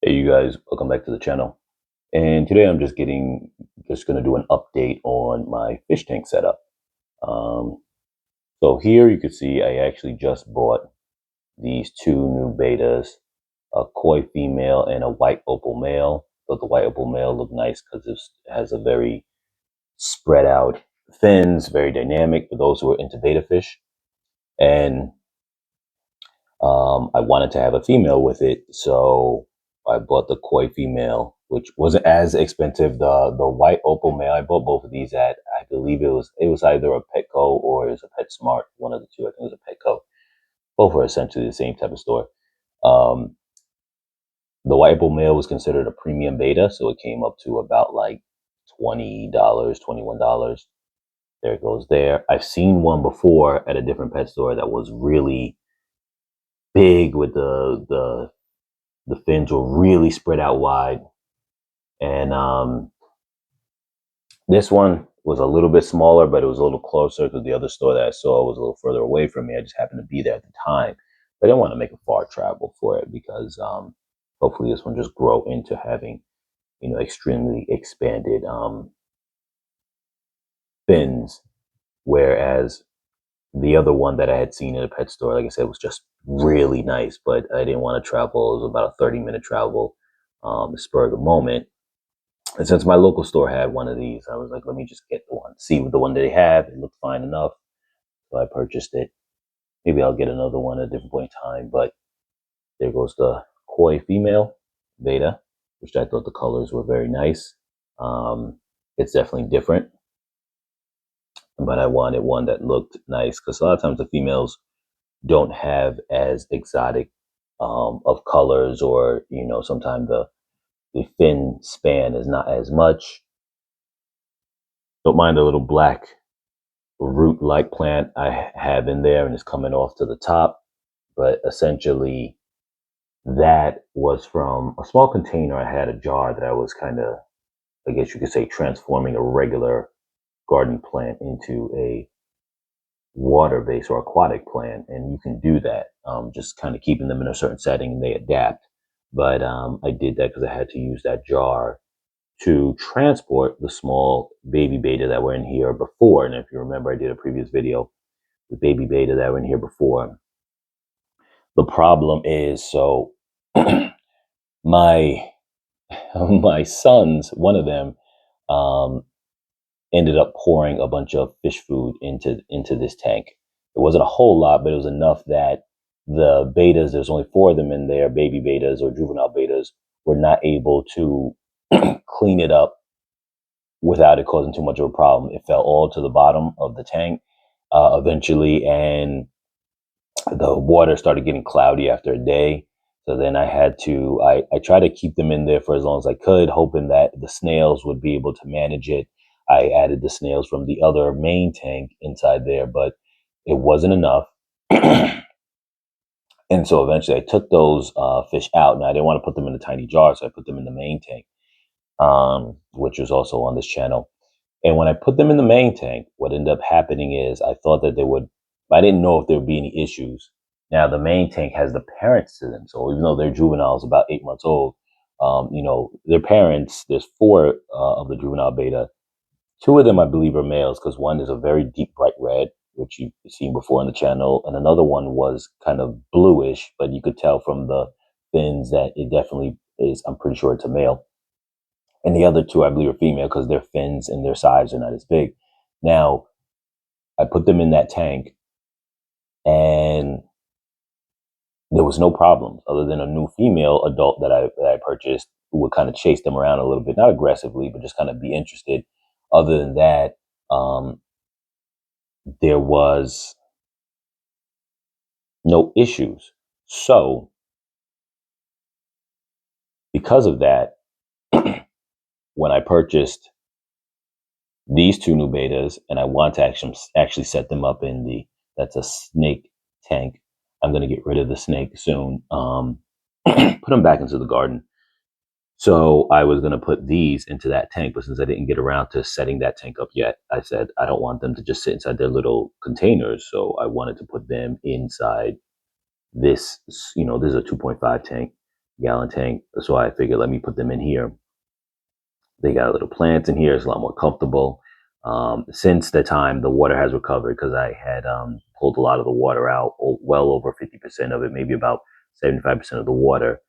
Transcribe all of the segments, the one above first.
Hey you guys, welcome back to the channel. And today I'm just gonna do an update on my fish tank setup. Um, so here you can see I actually just bought these two new betas, a koi female and a white opal male. But the white opal male look nice because it has a very spread out fins, very dynamic for those who are into betta fish. And I wanted to have a female with it, so I bought the koi female, which wasn't as expensive. The white opal male, I bought both of these at, I believe it was either a Petco or it was a PetSmart, one of the two. I think it was a Petco. Both are essentially the same type of store. Um, the white opal male was considered a premium beta, so it came up to about like $20, $21. There it goes there. I've seen one before at a different pet store that was really big with the fins were really spread out wide, and this one was a little bit smaller, but it was a little closer because the other store that I saw was a little further away from me. I just happened to be there at the time. I didn't want to make a far travel for it because hopefully this one just grow into having, extremely expanded fins, whereas the other one that I had seen in a pet store, like I said, was just really nice, but I didn't want to travel. It was about a 30-minute travel, spur of the moment. And since my local store had one of these, I was like, let me just get the one, see what the one that they have. It looked fine enough. So I purchased it. Maybe I'll get another one at a different point in time. But there goes the koi female beta, which I thought the colors were very nice. It's definitely different, but I wanted one that looked nice because a lot of times the females don't have as exotic of colors, or sometimes the fin span is not as much. Don't mind the little black root-like plant I have in there, and it's coming off to the top. But essentially, that was from a small container. I had a jar that I was kind of, I guess you could say, transforming a regular garden plant into a water-based or aquatic plant, and you can do that. Just kind of keeping them in a certain setting, and they adapt. But I did that because I had to use that jar to transport the small baby beta that were in here before. And if you remember, I did a previous video with baby beta that were in here before. The problem is, so my my sons, one of them, um, ended up pouring a bunch of fish food into this tank. It wasn't a whole lot, but it was enough that the betas, there's only 4 of them in there, baby betas or juvenile betas, were not able to clean it up without it causing too much of a problem. It fell all to the bottom of the tank eventually, and the water started getting cloudy after a day. So then I tried to keep them in there for as long as I could, hoping that the snails would be able to manage it. I added the snails from the other main tank inside there, but it wasn't enough. And so eventually I took those fish out, and I didn't want to put them in a tiny jar, so I put them in the main tank, which was also on this channel. And when I put them in the main tank, what ended up happening is I thought that I didn't know if there would be any issues. Now, the main tank has the parents to them. So even though they're juveniles, about 8 months old, their parents, there's 4 of the juvenile beta. 2 of them, I believe, are males because one is a very deep bright red, which you've seen before on the channel. And another one was kind of bluish, but you could tell from the fins that it definitely is, I'm pretty sure it's a male. And the other 2, I believe, are female because their fins and their size are not as big. Now, I put them in that tank, and there was no problems other than a new female adult that I purchased who would kind of chase them around a little bit, not aggressively, but just kind of be interested. Other than that, there was no issues. So, because of that, when I purchased these 2 new betas, and I want to actually set them up in that's a snake tank. I'm going to get rid of the snake soon. Put them back into the garden. So I was going to put these into that tank, but since I didn't get around to setting that tank up yet, I said I don't want them to just sit inside their little containers. So I wanted to put them inside this. This is a 2.5 tank. gallon tank. So I figured, let me put them in here. They got little plants in here. It's a lot more comfortable. Since the time the water has recovered, because I had pulled a lot of the water out, well over 50% of it, maybe about 75% of the water.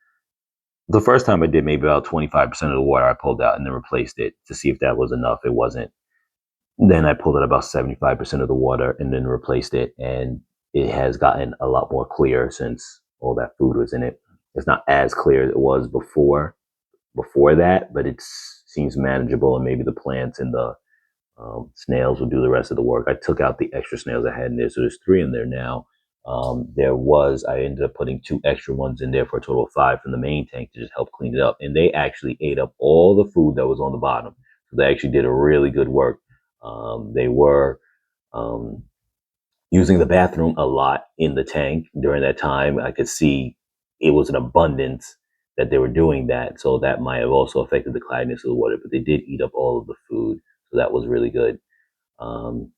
The first time I did, maybe about 25% of the water I pulled out and then replaced it to see if that was enough. It wasn't. Then I pulled out about 75% of the water and then replaced it. And it has gotten a lot more clear since all that food was in it. It's not as clear as it was before that, but it seems manageable, and maybe the plants and the snails will do the rest of the work. I took out the extra snails I had in there, so there's 3 in there now. I ended up putting 2 extra ones in there for a total of 5 from the main tank to just help clean it up. And they actually ate up all the food that was on the bottom. So they actually did a really good work. They were um, using the bathroom a lot in the tank during that time. I could see it was an abundance that they were doing that. So that might have also affected the cloudiness of the water, but they did eat up all of the food. So that was really good. Um,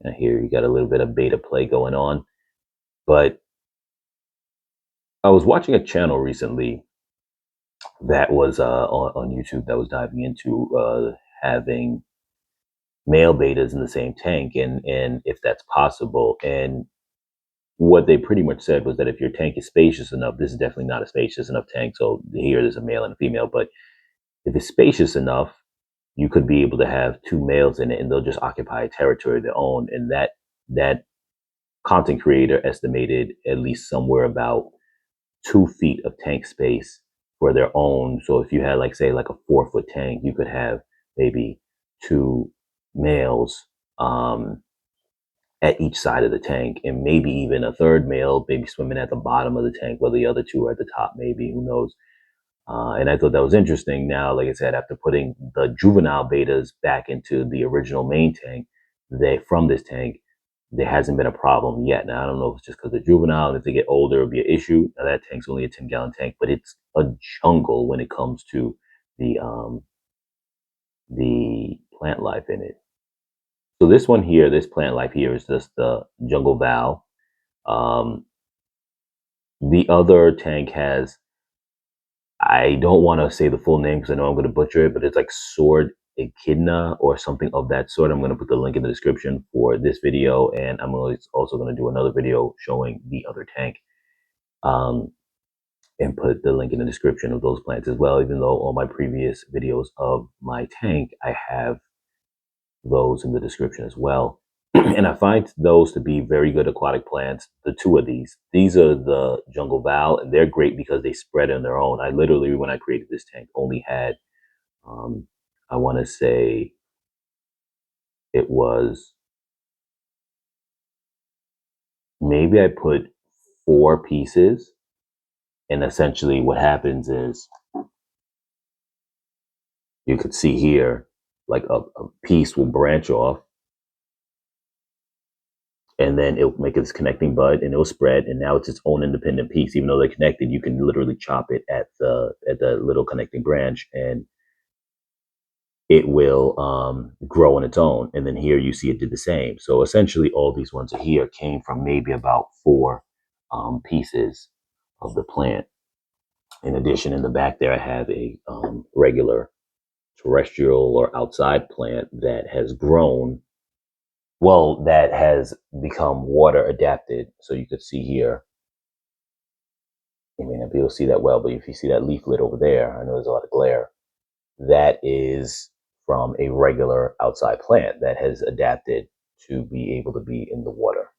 and here you got a little bit of beta play going on. But I was watching a channel recently that was on YouTube that was diving into having male betas in the same tank, and if that's possible. And what they pretty much said was that if your tank is spacious enough, this is definitely not a spacious enough tank. So here there's a male and a female, but if it's spacious enough, you could be able to have 2 males in it, and they'll just occupy a territory of their own. And that content creator estimated at least somewhere about 2 feet of tank space for their own. So if you had, like, say, like a 4-foot tank, you could have maybe 2 males at each side of the tank, and maybe even a third male, maybe swimming at the bottom of the tank, while the other 2 are at the top, maybe, who knows. And I thought that was interesting. Now, like I said, after putting the juvenile betas back into the original main tank, from this tank, there hasn't been a problem yet. Now, I don't know if it's just because they're juvenile, and if they get older, it'll be an issue. Now, that tank's only a 10-gallon tank, but it's a jungle when it comes to the plant life in it. So this one here, this plant life here, is just the jungle val. The other tank has, I don't want to say the full name because I know I'm going to butcher it, but it's like sword echidna or something of that sort. I'm going to put the link in the description for this video, and I'm also going to do another video showing the other tank, and put the link in the description of those plants as well. Even though all my previous videos of my tank, I have those in the description as well. And I find those to be very good aquatic plants. The 2 of these are the jungle val, and they're great because they spread on their own. I literally, when I created this tank, only had, I want to say it was, maybe I put 4 pieces, and essentially what happens is, you could see here, like a piece will branch off, and then it'll make this connecting bud, and it'll spread, and now it's its own independent piece. Even though they're connected, you can literally chop it at the little connecting branch, and it will grow on its own. And then here you see it did the same. So essentially all these ones here came from maybe about 4 pieces of the plant. In addition, in the back there, I have a regular terrestrial or outside plant that has grown, well, that has become water adapted. So you could see here, you may not be able to see that well, but if you see that leaflet over there, I know there's a lot of glare, that is from a regular outside plant that has adapted to be able to be in the water.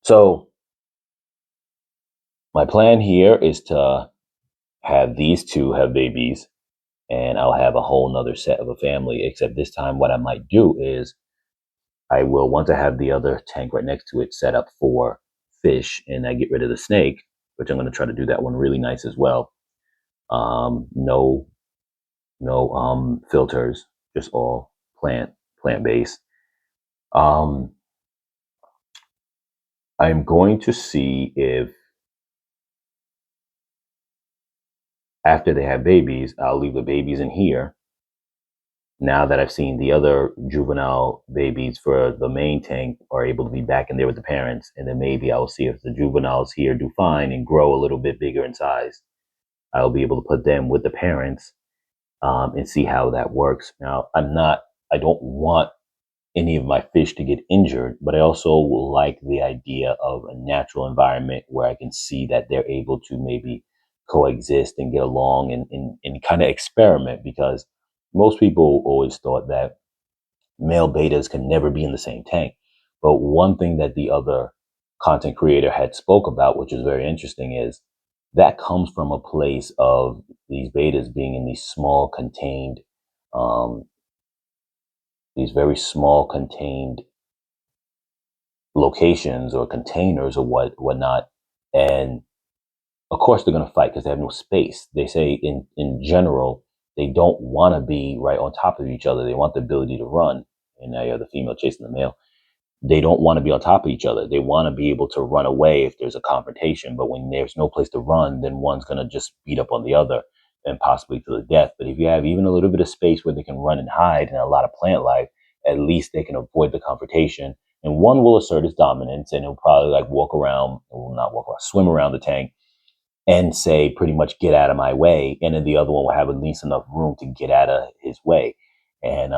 So my plan here is to have these 2 have babies, and I'll have a whole nother set of a family. Except this time what I might do is, I will, once I have the other tank right next to it set up for fish, and I get rid of the snake, which I'm going to try to do that one really nice as well. No filters, just all plant based. I'm going to see if, after they have babies, I'll leave the babies in here, now that I've seen the other juvenile babies for the main tank are able to be back in there with the parents, and then maybe I'll see if the juveniles here do fine and grow a little bit bigger in size. I'll be able to put them with the parents, and see how that works. Now, I don't want any of my fish to get injured, but I also like the idea of a natural environment where I can see that they're able to maybe coexist and get along and kind of experiment, because most people always thought that male betas can never be in the same tank. But one thing that the other content creator had spoke about, which is very interesting, is that comes from a place of these betas being in these small contained, um, these very small contained locations or containers or whatnot. And of course they're going to fight because they have no space. They say in general, they don't want to be right on top of each other. They want the ability to run. And now you have the female chasing the male. They don't want to be on top of each other. They want to be able to run away if there's a confrontation. But when there's no place to run, then one's going to just beat up on the other and possibly to the death. But if you have even a little bit of space where they can run and hide and a lot of plant life, at least they can avoid the confrontation. And one will assert his dominance, and he'll probably like walk around, well, not walk around, swim around the tank and say pretty much get out of my way. And then the other one will have at least enough room to get out of his way. And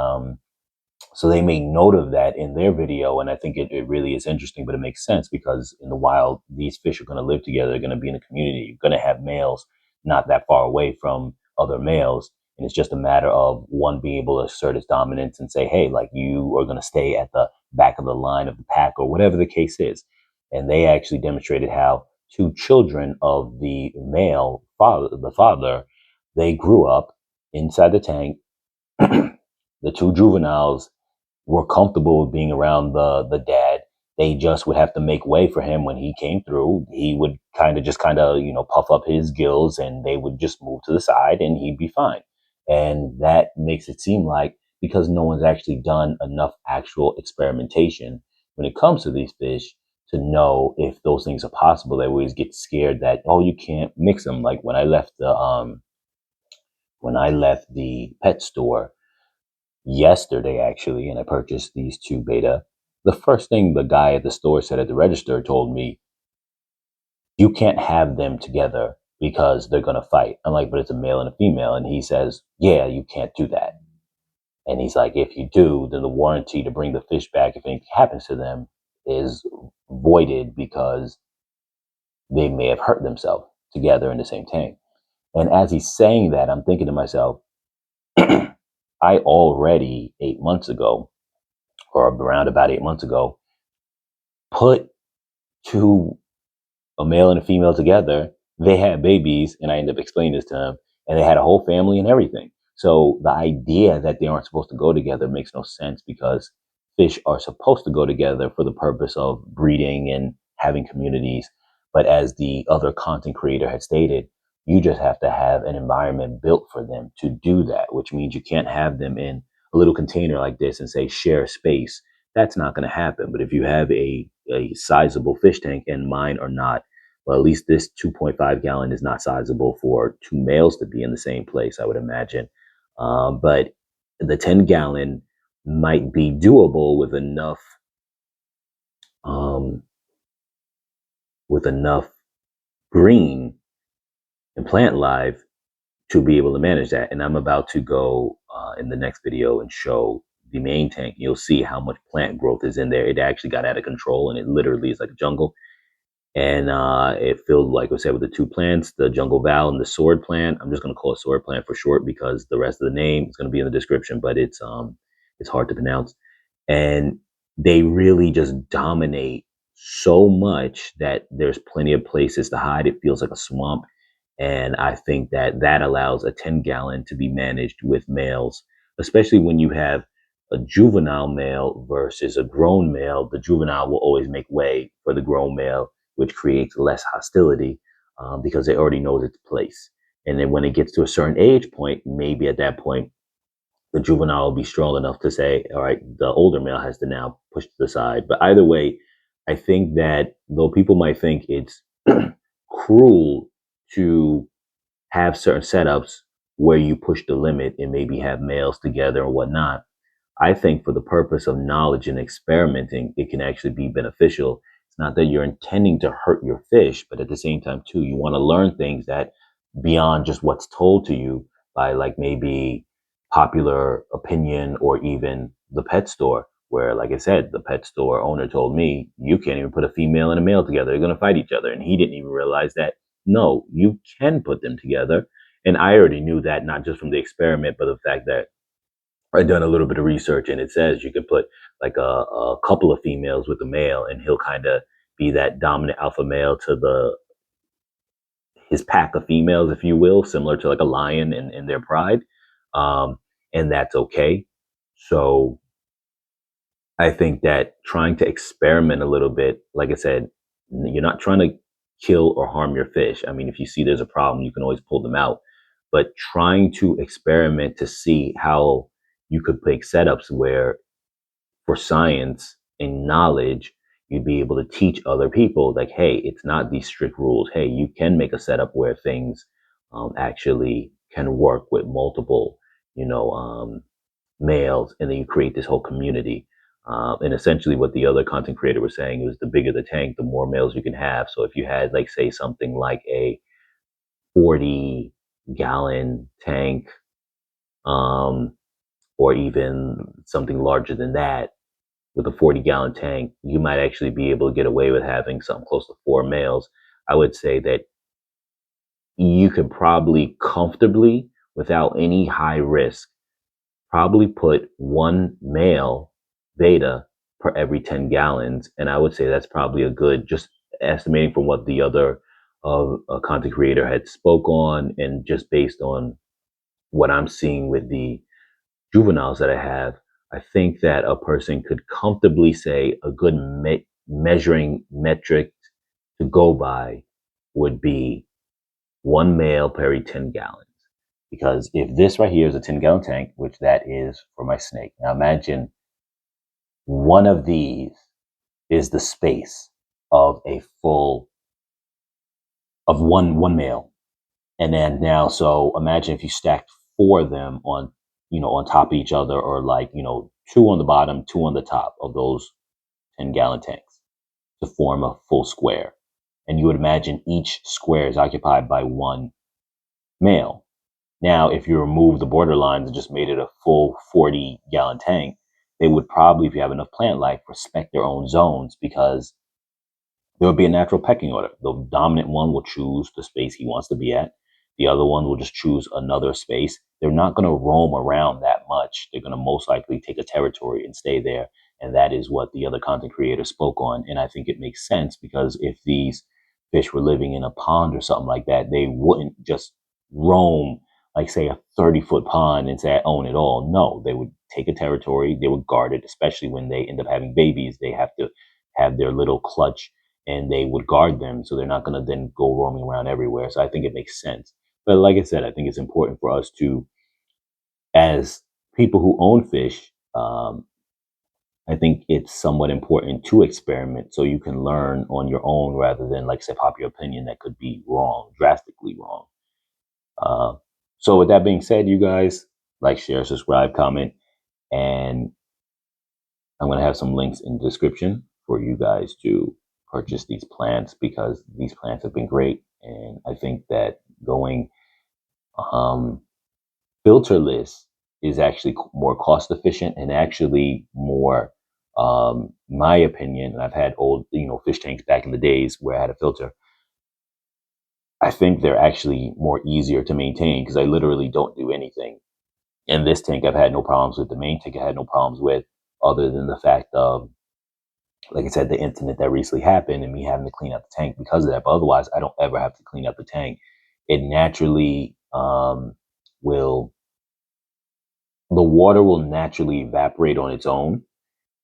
so they made note of that in their video, and I think it really is interesting, but it makes sense because in the wild, these fish are going to live together. They're going to be in a community. You're going to have males not that far away from other males, and it's just a matter of one being able to assert his dominance and say, hey, like you are going to stay at the back of the line of the pack or whatever the case is. And they actually demonstrated how two children of the male father, they grew up inside the tank. The two juveniles were comfortable with being around the dad. They just would have to make way for him when he came through. He would kind of puff up his gills, and they would just move to the side, and he'd be fine. And that makes it seem like, because no one's actually done enough actual experimentation when it comes to these fish to know if those things are possible, they always get scared that, oh, you can't mix them. Like when I left the pet store yesterday, actually, and I purchased these two beta. The first thing the guy at the store said at the register told me, you can't have them together because they're going to fight. I'm like, but it's a male and a female. And he says, yeah, you can't do that. And he's like, if you do, then the warranty to bring the fish back, if anything happens to them, is voided because they may have hurt themselves together in the same tank. And as he's saying that, I'm thinking to myself, I already 8 months ago, or around about 8 months ago, put two, a male and a female together. They had babies, and I ended up explaining this to him, and they had a whole family and everything. So the idea that they aren't supposed to go together makes no sense, because fish are supposed to go together for the purpose of breeding and having communities. But as the other content creator had stated, you just have to have an environment built for them to do that, which means you can't have them in a little container like this and say share space. That's not going to happen. But if you have a sizable fish tank, and mine are not, well, at least this 2.5 gallon is not sizable for two males to be in the same place, I would imagine. But the 10 gallon might be doable um, with enough green and plant life to be able to manage that. And I'm about to go in the next video and show the main tank. You'll see how much plant growth is in there. It actually got out of control, and it literally is like a jungle. And it filled, like I said, with the two plants, the jungle val and the sword plant. I'm just going to call it sword plant for short, because the rest of the name is going to be in the description, but it's hard to pronounce. And they really just dominate so much that there's plenty of places to hide. It feels like a swamp. And I think that that allows a 10 gallon to be managed with males, especially when you have a juvenile male versus a grown male. The juvenile will always make way for the grown male, which creates less hostility, because it already knows its place. And then when it gets to a certain age point, maybe at that point, the juvenile will be strong enough to say, all right, the older male has to now push to the side. But either way, I think that though people might think it's cruel to have certain setups where you push the limit and maybe have males together and whatnot. I think for the purpose of knowledge and experimenting, it can actually be beneficial. It's not that you're intending to hurt your fish, but at the same time, too, you want to learn things that beyond just what's told to you by like maybe popular opinion or even the pet store, where, like I said, the pet store owner told me, you can't even put a female and a male together. They're going to fight each other. And he didn't even realize that, no, you can put them together. And I already knew that, not just from the experiment, but the fact that I've done a little bit of research, and it says you can put like a couple of females with a male, and he'll kind of be that dominant alpha male to the his pack of females, if you will, similar to like a lion in their pride, um, and that's okay. So I think that trying to experiment a little bit, like I said, you're not trying to kill or harm your fish. I mean, if you see there's a problem, you can always pull them out. But trying to experiment to see how you could make setups where, for science and knowledge, you'd be able to teach other people, like, hey, it's not these strict rules. Hey, you can make a setup where things actually can work with multiple, you know, males, and then you create this whole community. And essentially, what the other content creator was saying was the bigger the tank, the more males you can have. So if you had, like, say, something like a 40-gallon tank, um, or even something larger than that, with a 40-gallon tank, you might actually be able to get away with having something close to 4 males. I would say that you could probably comfortably, without any high risk, probably put one male beta per every 10 gallons. And I would say that's probably a good, just estimating from what the other content creator had spoke on, and just based on what I'm seeing with the juveniles that I have, I think that a person could comfortably say a good measuring metric to go by would be one male per every 10 gallons. Because if this right here is a 10-gallon tank, which that is for my snake, now imagine one of these is the space of a full of one male. And then now, so imagine if you stacked four of them on, on top of each other, or like, two on the bottom, two on the top of those 10-gallon tanks to form a full square. And you would imagine each square is occupied by one male. Now, if you remove the border lines and just made it a full 40-gallon tank, they would probably, if you have enough plant life, respect their own zones, because there would be a natural pecking order. The dominant one will choose the space he wants to be at. The other one will just choose another space. They're not going to roam around that much. They're going to most likely take a territory and stay there. And that is what the other content creator spoke on. And I think it makes sense, because if these fish were living in a pond or something like that, they wouldn't just roam, like, say, a 30-foot pond and say, I own it all. No, they would take a territory. They would guard it, especially when they end up having babies. They have to have their little clutch, and they would guard them, so they're not going to then go roaming around everywhere. So I think it makes sense. But like I said, I think it's important for us to, as people who own fish, I think it's somewhat important to experiment so you can learn on your own, rather than, like, say, popular opinion that could be wrong, drastically wrong. Uh, so with that being said, you guys, like, share, subscribe, comment, and I'm going to have some links in the description for you guys to purchase these plants, because these plants have been great. And I think that going um, filterless is actually more cost efficient, and actually more, my opinion, and I've had old, fish tanks back in the days where I had a filter. I think they're actually more easier to maintain, because I literally don't do anything. And this tank I've had no problems with. The main tank I had no problems with, other than the fact of, like I said, the incident that recently happened and me having to clean out the tank because of that. But otherwise, I don't ever have to clean out the tank. It naturally will, the water will naturally evaporate on its own.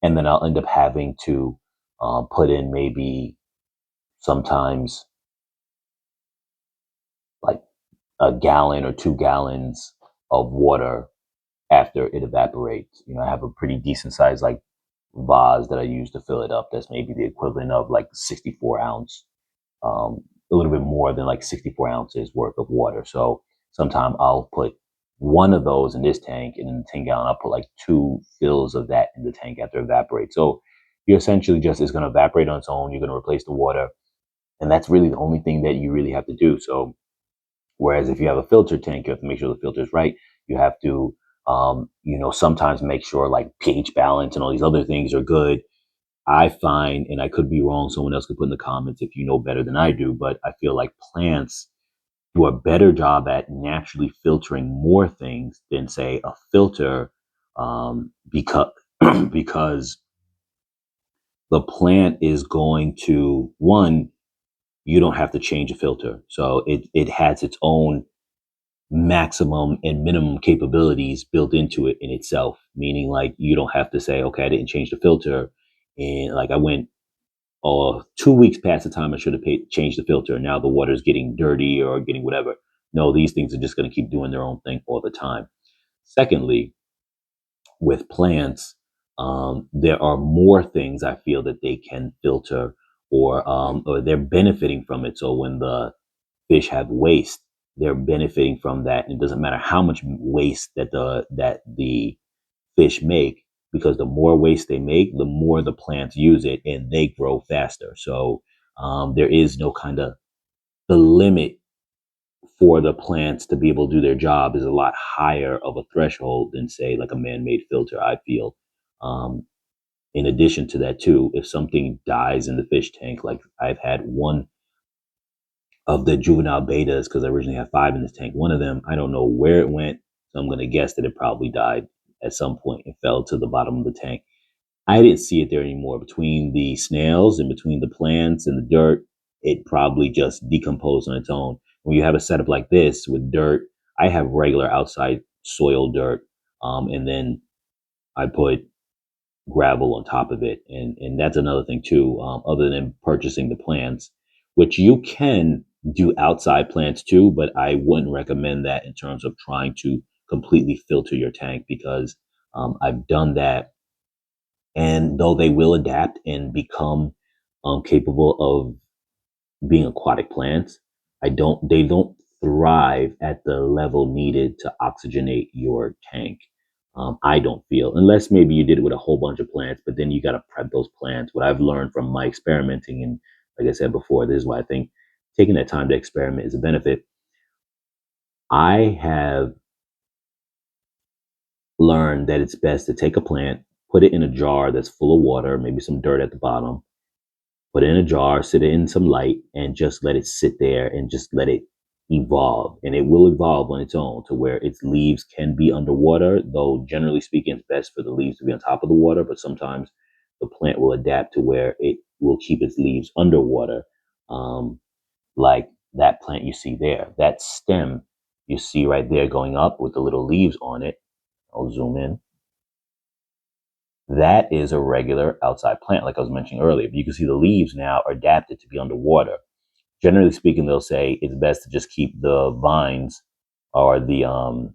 And then I'll end up having to put in maybe sometimes like a gallon or 2 gallons of water after it evaporates. I have a pretty decent size, like, vase that I use to fill it up. That's maybe the equivalent of like 64 ounce, a little bit more than like 64 ounces worth of water. So sometime I'll put one of those in this tank, and in the 10-gallon, I'll put like 2 fills of that in the tank after it evaporates. So you essentially just, it's going to evaporate on its own. You're going to replace the water, and that's really the only thing that you really have to do. So whereas if you have a filter tank, you have to make sure the filter is right. You have to, sometimes make sure like pH balance and all these other things are good. I find, and I could be wrong, someone else could put in the comments if you know better than I do, but I feel like plants do a better job at naturally filtering more things than say a filter, because because the plant is going to, one, you don't have to change a filter, so it has its own maximum and minimum capabilities built into it in itself, meaning like you don't have to say, okay, I didn't change the filter, and like I went 2 weeks past the time I should have changed the filter, and now the water's getting dirty or getting whatever. No, these things are just going to keep doing their own thing all the time. Secondly, with plants, there are more things I feel that they can filter, or they're benefiting from it. So when the fish have waste, they're benefiting from that. And it doesn't matter how much waste that the fish make, because the more waste they make, the more the plants use it and they grow faster. So there is no kind of, the limit for the plants to be able to do their job is a lot higher of a threshold than say like a man-made filter, I feel. Um, in addition to that too, if something dies in the fish tank, like I've had one of the juvenile betas, because I originally had 5 in this tank. One of them, I don't know where it went, so I'm going to guess that it probably died at some point and fell to the bottom of the tank. I didn't see it there anymore. Between the snails and between the plants and the dirt, it probably just decomposed on its own. When you have a setup like this with dirt, I have regular outside soil dirt, and then I put gravel on top of it, and that's another thing too. Other than purchasing the plants, which you can do outside plants too, but I wouldn't recommend that in terms of trying to completely filter your tank, because I've done that, and though they will adapt and become capable of being aquatic plants, they don't thrive at the level needed to oxygenate your tank. I don't feel, unless maybe you did it with a whole bunch of plants, but then you got to prep those plants. What I've learned from my experimenting, and like I said before, this is why I think taking that time to experiment is a benefit. I have learned that it's best to take a plant, put it in a jar that's full of water, maybe some dirt at the bottom, put it in a jar, sit it in some light, and just let it sit there and just let it evolve. And it will evolve on its own to where its leaves can be underwater, though generally speaking, it's best for the leaves to be on top of the water. But sometimes the plant will adapt to where it will keep its leaves underwater. Like that plant you see there, that stem you see right there going up with the little leaves on it. I'll zoom in. That is a regular outside plant, like I was mentioning earlier. But you can see the leaves now are adapted to be underwater. Generally speaking, they'll say it's best to just keep the vines, or the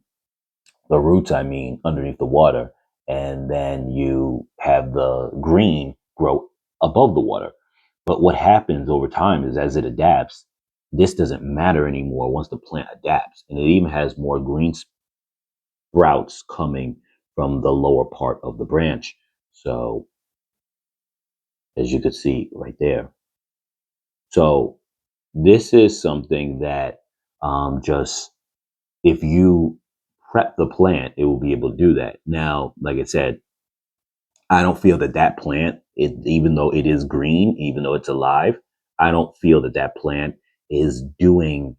roots, I mean, underneath the water, and then you have the green grow above the water. But what happens over time is, as it adapts, this doesn't matter anymore once the plant adapts, and it even has more green sprouts coming from the lower part of the branch. So as you could see right there. So this is something that, just, if you prep the plant, it will be able to do that. Now, like I said, I don't feel that that plant, even though it is green, even though it's alive, I don't feel that that plant is doing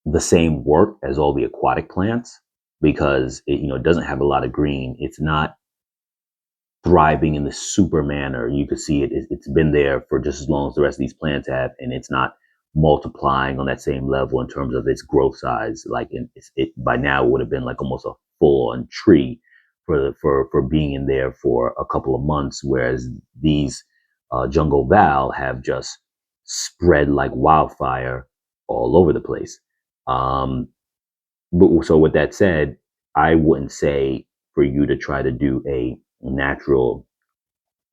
the same work as all the aquatic plants, because it doesn't have a lot of green. It's not thriving in the super manner. You can see it's been there for just as long as the rest of these plants have, and it's not multiplying on that same level in terms of its growth size. Like it by now would have been like almost a full on tree for being in there for a couple of months, whereas these jungle val have just spread like wildfire all over the place. Um, but so with that said, I wouldn't say for you to try to do a natural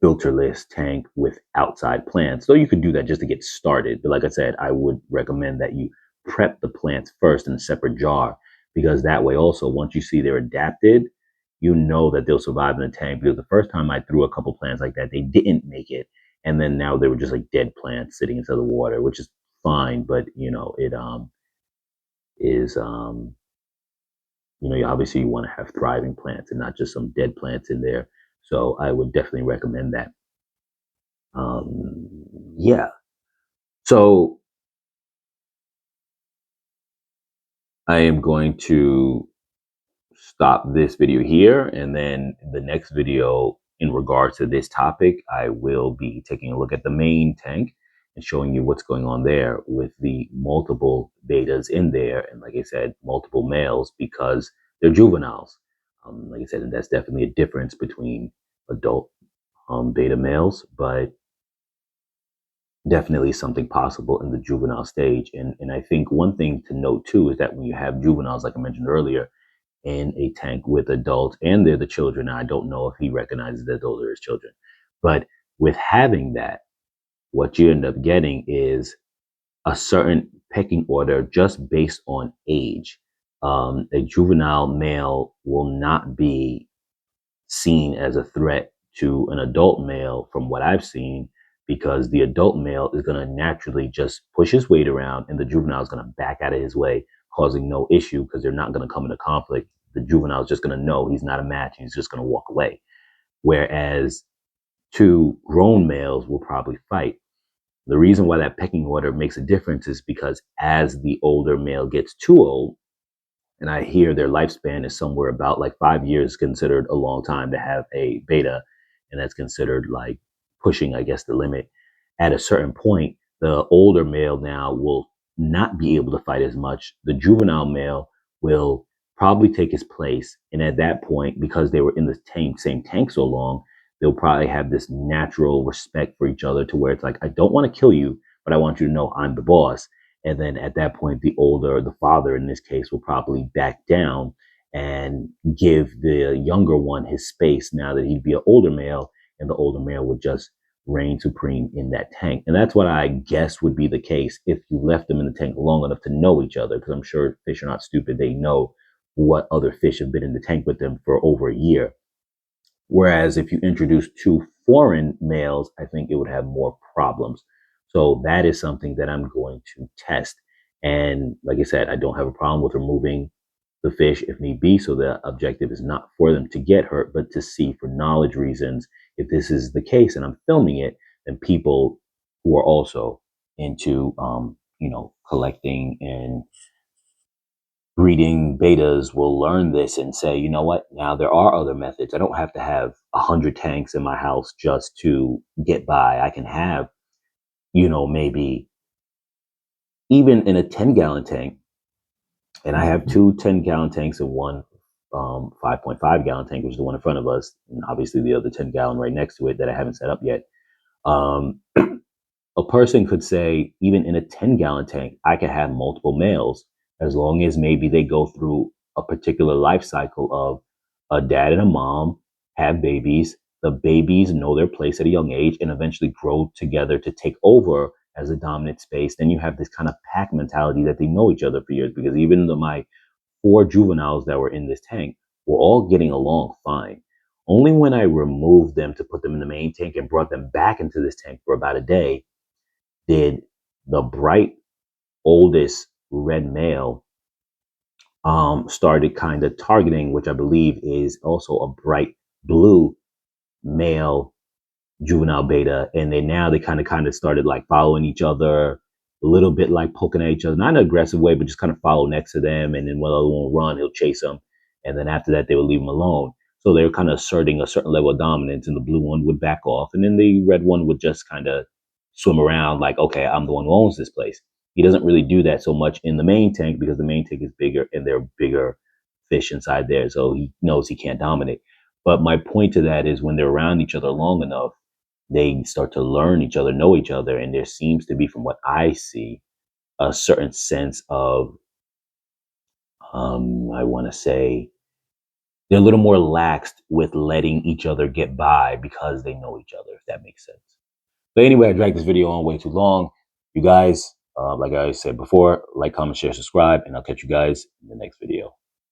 filterless tank with outside plants. So you could do that just to get started. But like I said, I would recommend that you prep the plants first in a separate jar. because that way also, once you see they're adapted, you know that they'll survive in the tank. Because the first time I threw a couple plants like that, they didn't make it. And then now they were just like dead plants sitting into the water, which is fine. But, you know, it is, you know, obviously you want to have thriving plants and not just some dead plants in there. So I would definitely recommend that. Yeah. So I am going to stop this video here, and then the next video in regards to this topic, I will be taking a look at the main tank and showing you what's going on there with the multiple betas in there, and like I said, multiple males, because they're juveniles. Like I said, and that's definitely a difference between adult beta males, but definitely something possible in the juvenile stage. And I think one thing to note too is that when you have juveniles, like I mentioned earlier, in a tank with adults and they're the children. I don't know if he recognizes that those are his children. But with having that, what you end up getting is a certain pecking order just based on age. A juvenile male will not be seen as a threat to an adult male from what I've seen, because the adult male is going to naturally just push his weight around and the juvenile is going to back out of his way, causing no issue because they're not going to come into conflict. The juvenile is just going to know he's not a match. He's just going to walk away. Whereas two grown males will probably fight. The reason why that pecking order makes a difference is because as the older male gets too old, and I hear their lifespan is somewhere about like 5 years, considered a long time to have a beta, and that's considered like pushing, I guess, the limit. At a certain point, the older male now will not be able to fight as much. The juvenile male will probably take his place, and at that point, because they were in the same tank so long, they'll probably have this natural respect for each other to where it's like, I don't want to kill you, but I want you to know I'm the boss. And then at that point, the father in this case, will probably back down and give the younger one his space now that he'd be an older male, and the older male would just reign supreme in that tank. And that's what I guess would be the case if you left them in the tank long enough to know each other, because I'm sure fish are not stupid. They know what other fish have been in the tank with them for over a year. Whereas if you introduce two foreign males, I think it would have more problems. So that is something that I'm going to test. And like I said, I don't have a problem with removing the fish if need be. So the objective is not for them to get hurt, but to see for knowledge reasons if this is the case and I'm filming it, then people who are also into, you know, collecting and breeding betas will learn this and say, you know what, now there are other methods. I don't have to have 100 tanks in my house just to get by. I can have, you know, maybe even in a 10-gallon tank, and I have two 10-gallon tanks and one 5.5-gallon tank, which is the one in front of us, and obviously the other 10-gallon right next to it that I haven't set up yet. Um, a person could say, even in a 10-gallon tank, I could have multiple males as long as maybe they go through a particular life cycle of a dad and a mom, have babies. The babies know their place at a young age and eventually grow together to take over as a dominant space. Then you have this kind of pack mentality that they know each other for years, because even my 4 juveniles that were in this tank were all getting along fine. Only when I removed them to put them in the main tank and brought them back into this tank for about a day did the bright oldest red male started kind of targeting, which I believe is also a bright blue male juvenile beta, and they kind of started like following each other, a little bit like poking at each other, not in an aggressive way, but just kind of follow next to them. And then when the other one will run, he'll chase them, and then after that, they would leave him alone. So they were kind of asserting a certain level of dominance, and the blue one would back off, and then the red one would just kind of swim around like, okay, I'm the one who owns this place. He doesn't really do that so much in the main tank because the main tank is bigger and there are bigger fish inside there, so he knows he can't dominate. But my point to that is when they're around each other long enough, they start to learn each other, know each other, and there seems to be, from what I see, a certain sense of, I want to say, they're a little more laxed with letting each other get by because they know each other, if that makes sense. But anyway, I dragged this video on way too long. You guys, like I said before, like, comment, share, subscribe, and I'll catch you guys in the next video.